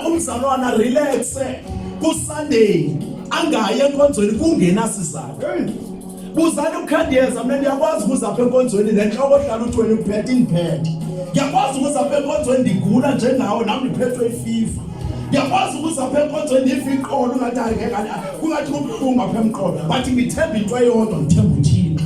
umzalwana relax ku Sunday angaye enkonzweni kungena sizathu. Buzana ukhandiyeza mina ngiyakwazi ukuzapha enkonzweni lenhloko ohlala uthi wena uphethe ingiphethe. Ngiyakwazi ukuzapha enkonzweni ndigula njengawe nami ngiphethwe ififa. Ngiyakwazi ukuzapha enkonzweni ifiqolo ungathi angeke kungathi kubhlungu apha emqolo bathi ngithemba into eyodwa ngithemba uThixo.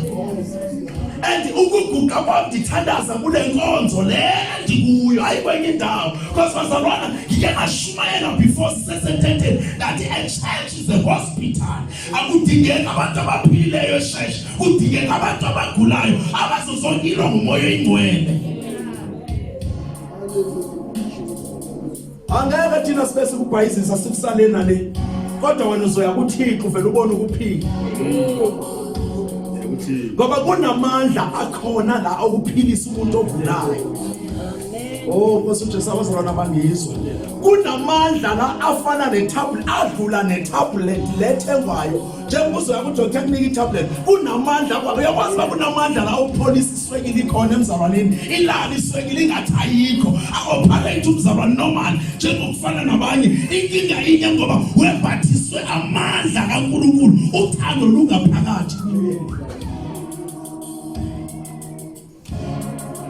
And ukuguqa kwami ngithandaza kule nkonzo le ndikuyo ayikwenye indawo because bazalwana ngike ngashumayela before sesentethe that a church is a hospital. Akudingeki abantu abaphilileyo esheshe, kudingeki abantu abagulayo abazozongilwa ngumoya oyingcwele. Angeke thina sibe sikubhayizisa sikusalena le kodwa wena uzoya kuThixo vele ubone ukuphila. Ngoba kunamandla akhona la okuphilisa umuntu ogulayo. Oh Nkosi uJesu abazalwana bangizwa. Kunamandla la afana netablet adlula netablet lethengwayo. Njengoba uzoya kuDoctor kunika itablet kunamandla kwabe uyakwazi ba kunamandla la upholisa iswekile ikhona emzalwaneni. Ilali iswekile ingathi ayikho. Aoperate umzalwane normal njengokufana nabanye. Inkinga inye ngoba webhathiswe amandla kaNkulunkulu uthando lungaphakathi kuye.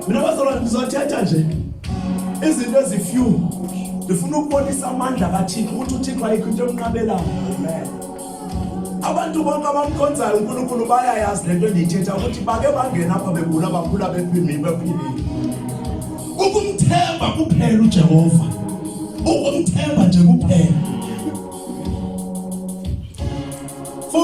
Mina bazalwane ngizothetha nje izinto ezifew ngifuna ukubonisa amandla kaThixo ukuthi uThixo ayikho into emnqabelayo. Amen. Abantu bonke abamkhonzayo uNkulunkulu bayayazi lento endiyithetha ukuthi bake bangena apha begula baphula bephilile. Ukumthemba kuphela uJehova. Ukumthemba nje kuphela.